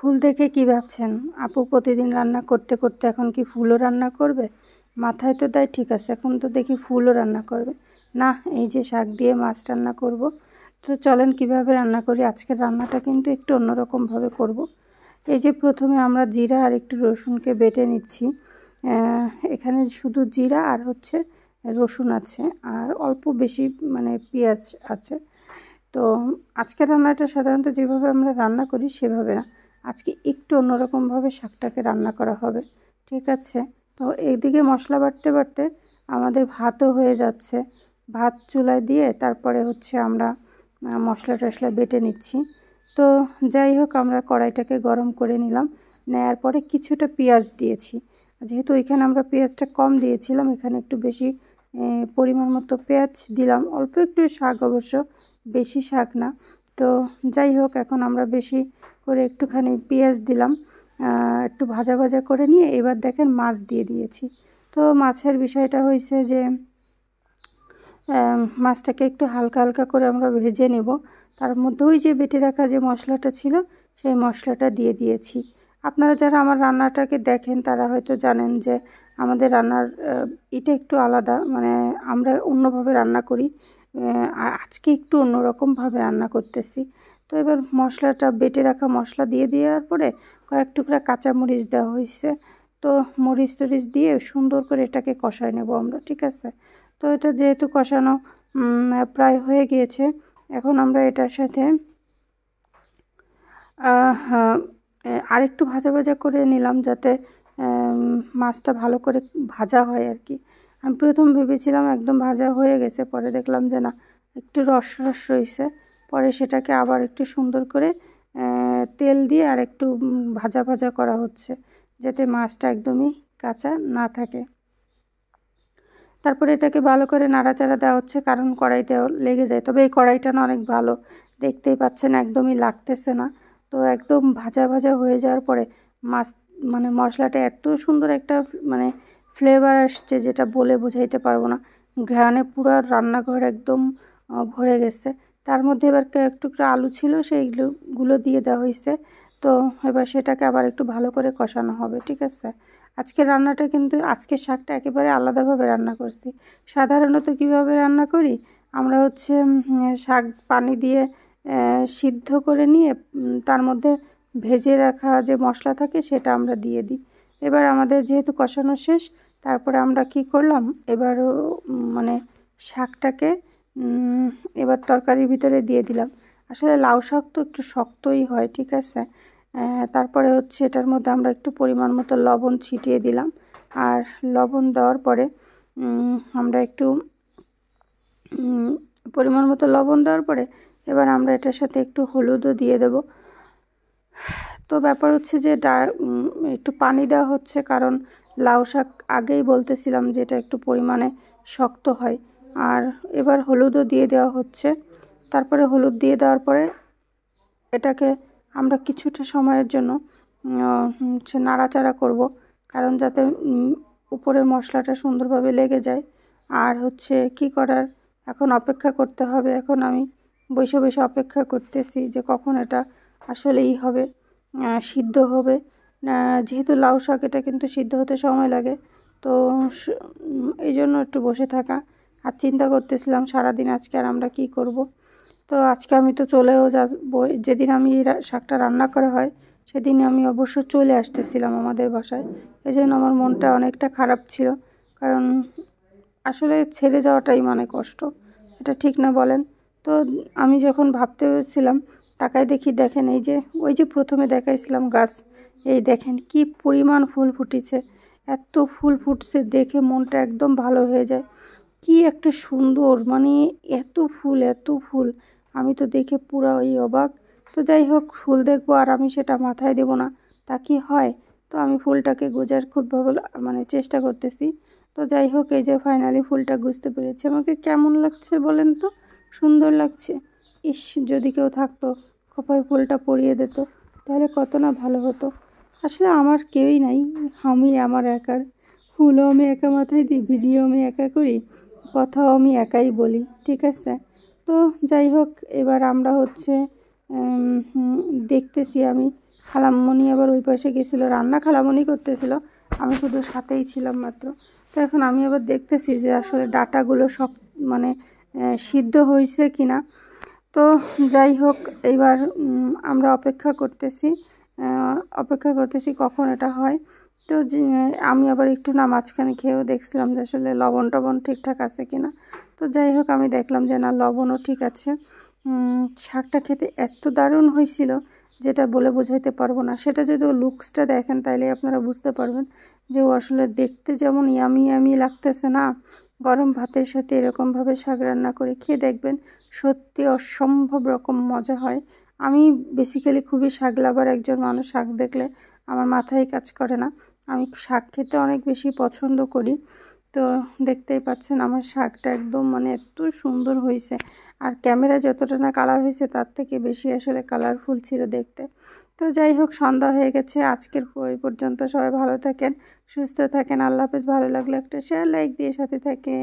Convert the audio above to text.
ফুল দেখে কি ভাবছেন? আপু প্রতিদিন রান্না করতে করতে এখন কি ফুলও রান্না করবে? মাথায় তো দেয় ঠিক আছে, এখন তো দেখি ফুলও রান্না করবে। না, এই যে শাক দিয়ে মাছ রান্না করব। তো চলেন কিভাবে রান্না করি। আজকের রান্নাটা কিন্তু একটু অন্যরকমভাবে করব। এই যে প্রথমে আমরা জিরা আর একটু রসুনকে বেটে নিচ্ছি। এখানে শুধু জিরা আর হচ্ছে রসুন আছে, আর অল্প বেশি মানে পেঁয়াজ আছে। তো আজকের রান্নাটা সাধারণত যেভাবে আমরা রান্না করি সেভাবে না, আজকে একটু অন্যরকমভাবে শাকটাকে রান্না করা হবে। ঠিক আছে, তো এইদিকে মশলা বাটতে বাটতে আমাদের ভাতও হয়ে যাচ্ছে। ভাত চুলায় দিয়ে তারপরে হচ্ছে আমরা মশলা টশলা বেটে নিচ্ছি। তো যাই হোক, আমরা কড়াইটাকে গরম করে নিলাম। নেয়ার পরে কিছুটা পেঁয়াজ দিয়েছি। যেহেতু এখানে আমরা পেঁয়াজটা কম দিয়েছিলাম, এখানে একটু বেশি পরিমাণ মতো পেঁয়াজ দিলাম। অল্প একটু শাক, অবশ্য বেশি শাক না। তো যাই হোক, এখন আমরা বেশি করে একটুখানি পেঁয়াজ দিলাম, একটু ভাজা ভাজা করে নিয়ে এবার দেখেন মাছ দিয়ে দিয়েছি। তো মাছের বিষয়টা হয়েছে যে মাছটাকে একটু হালকা হালকা করে আমরা ভেজে নেব। তার মধ্যে ওই যে বেটে রাখা যে মশলাটা ছিল সেই মশলাটা দিয়ে দিয়েছি। আপনারা যারা আমার রান্নাটাকে দেখেন তারা হয়তো জানেন যে আমাদের রান্নার এটা একটু আলাদা, মানে আমরা অন্যভাবে রান্না করি। আর আজকে একটু অন্যরকমভাবে রান্না করতেছি। তো এবার মশলাটা বেটে রাখা মশলা দিয়ে দেওয়ার পরে কয়েক টুকরা কাঁচামরিচ দেওয়া হয়েছে। তো মরিচ টরিচ দিয়ে সুন্দর করে এটাকে কষায় নেব আমরা। ঠিক আছে, তো এটা যেহেতু কষানো প্রায় হয়ে গিয়েছে, এখন আমরা এটার সাথে আরেকটু ভাজা ভাজা করে নিলাম, যাতে মাছটা ভালো করে ভাজা হয় আর কি। আমি প্রথম ভেবেছিলাম একদম ভাজা হয়ে গেছে, পরে দেখলাম যে না, একটু রস রস রয়েছে। পরে সেটাকে আবার একটু সুন্দর করে তেল দিয়ে আর একটু ভাজা ভাজা করা হচ্ছে, যাতে মাছটা একদমই কাঁচা না থাকে। তারপরে এটাকে ভালো করে নাড়াচাড়া দেওয়া হচ্ছে, কারণ কড়াইতে লেগে যায়। তবে এই কড়াইটা না অনেক ভালো, দেখতেই পাচ্ছেন একদমই লাগতেছে না। তো একদম ভাজা ভাজা হয়ে যাওয়ার পরে মাছ মানে মশলাটা এত সুন্দর একটা মানে ফ্লেভার আসছে, যেটা বলে বোঝাইতে পারবো না। ঘ্রাণে পুরো রান্নাঘর একদম ভরে গেছে। তার মধ্যে এবার একটু আলু ছিল, সেইগুলো দিয়ে দেওয়া হয়েছে। তো এবার সেটাকে আবার একটু ভালো করে কষানো হবে। ঠিক আছে, আজকের রান্নাটা কিন্তু, আজকের শাকটা একেবারে আলাদাভাবে রান্না করছি। সাধারণত কিভাবে রান্না করি আমরা হচ্ছে শাক পানি দিয়ে সিদ্ধ করে নিয়ে তার মধ্যে ভেজে রাখা যে মশলা থাকে সেটা আমরা দিয়ে দিই। এবার আমাদের যেহেতু কষানো শেষ, তারপরে আমরা কি করলাম, এবার মানে শাকটাকে এবার তরকারির ভিতরে দিয়ে দিলাম। আসলে লাউ শাক তো একটু শক্তই হয়। ঠিক আছে, তারপরে হচ্ছে এটার মধ্যে আমরা একটু পরিমাণ মতো লবণ ছিটিয়ে দিলাম। আর লবণ দেওয়ার পরে আমরা একটু পরিমাণ মতো লবণ দেওয়ার পরে এবার আমরা এটার সাথে একটু হলুদও দিয়ে দেব। তো ব্যাপার হচ্ছে যে একটু পানি দেওয়া হচ্ছে, কারণ লাউ শাক আগেই বলতেছিলাম যে এটা একটু পরিমাণে শক্ত হয়। আর এবার হলুদও দিয়ে দেওয়া হচ্ছে। তারপরে হলুদ দিয়ে দেওয়ার পরে এটাকে আমরা কিছুটা সময়ের জন্য হচ্ছে নাড়াচাড়া করব, কারণ যাতে উপরের মশলাটা সুন্দরভাবে লেগে যায়। আর হচ্ছে কি করার, এখন অপেক্ষা করতে হবে। এখন আমি বসে বসে অপেক্ষা করতেছি যে কখন এটা আসলেই হবে, সিদ্ধ হবে। যেহেতু লাউ শাক, এটা কিন্তু সিদ্ধ হতে সময় লাগে। তো এই জন্য একটু বসে থাকা আর চিন্তা করতেছিলাম সারাদিন আজকে আর আমরা কী করব। তো আজকে আমি তো চলেও যাবো। যেদিন আমি শাকটা রান্না করা হয় সেদিন আমি অবশ্য চলে আসতেছিলাম আমাদের বাসায়। এই জন্য আমার মনটা অনেকটা খারাপ ছিল, কারণ আসলে ছেড়ে যাওয়াটাই মানে কষ্ট, এটা ঠিক না বলেন? তো আমি যখন ভাবতেছিলাম, তাকায় দেখেন এই যে ওই যে প্রথমে দেখাইছিলাম গাছ, এই দেখেন কি পরিমাণ ফুল ফুটেছে। এত ফুল ফুটছে দেখে মনটা একদম ভালো হয়ে যায়। কি একটা সুন্দর, মানে এত ফুল এত ফুল, আমি তো দেখে পুরো অবাক। তো যাই হোক, ফুল দেখবো আর আমি সেটা মাথায় দেব না, তা কি হয়? তো আমি ফুলটাকে গোজার খুব ভালো মানে চেষ্টা করতেছি। তো যাই হোক, এই যে ফাইনালি ফুলটা গুজতে পেরেছি। আমাকে কেমন লাগছে বলেন তো? সুন্দর লাগছে। ইস, যদি কেউ থাকতো খোপায় ফুলটা পরিয়ে দিত, তাহলে কত না ভালো হতো। আসলে আমার কেউই নাই, আমি আমার একার। ফুলও আমি একা মাথায় দিই, ভিডিও আমি একা করি, কথাও আমি একাই বলি। ঠিক আছে, তো যাই হোক, এবার আমরা হচ্ছে দেখতেছি আমি খালামণি আবার ওই পাশে গেছিলো, রান্না খালামণি করতেছিল, আমি শুধু সাথেই ছিলাম মাত্র। তো এখন আমি আবার দেখতেছি যে আসলে ডাটাগুলো সব মানে সিদ্ধ হয়েছে কিনা। তো যাই হোক, এইবার আমরা অপেক্ষা করতেছি কখন এটা হয়। তো আমি আবার একটু না মাঝখানে খেয়েও দেখছিলাম যে আসলে লবণ টবণ ঠিকঠাক আছে কিনা। তো যাই হোক, আমি দেখলাম যে না, লবণও ঠিক আছে। শাকটা খেতে এত দারুণ হয়েছিল যেটা বলে বোঝাইতে পারবো না। সেটা যদি ও লুকসটা দেখেন তাইলে আপনারা বুঝতে পারবেন যে ও আসলে দেখতে যেমন ইয়ামি ইয়ামি লাগতেছে না, গরম ভাতের সাথে এরকমভাবে শাক রান্না করে খেয়ে দেখবেন, সত্যি অসম্ভব রকম মজা হয়। আমি বেসিক্যালি খুবই শাক লাভার একজন মানুষ, শাক দেখলে আমার মাথায় কাজ করে না। আমি শাক খেতে অনেক বেশি পছন্দ করি। তো দেখতেই পাচ্ছেন আমার শাকটা একদম মানে এত সুন্দর হয়েছে, আর ক্যামেরা যতটা না কালার হয়েছে তার থেকে বেশি আসলে কালারফুল ছিল দেখতে। তো যাই হোক, সন্ধ্যা হয়ে গেছে। আজকের পর্যন্ত সবাই ভালো থাকেন, সুস্থ থাকেন, আল্লাহ হাফেজ। ভালো লাগলে একটা শেয়ার লাইক দিয়ে সাথে থাকেন।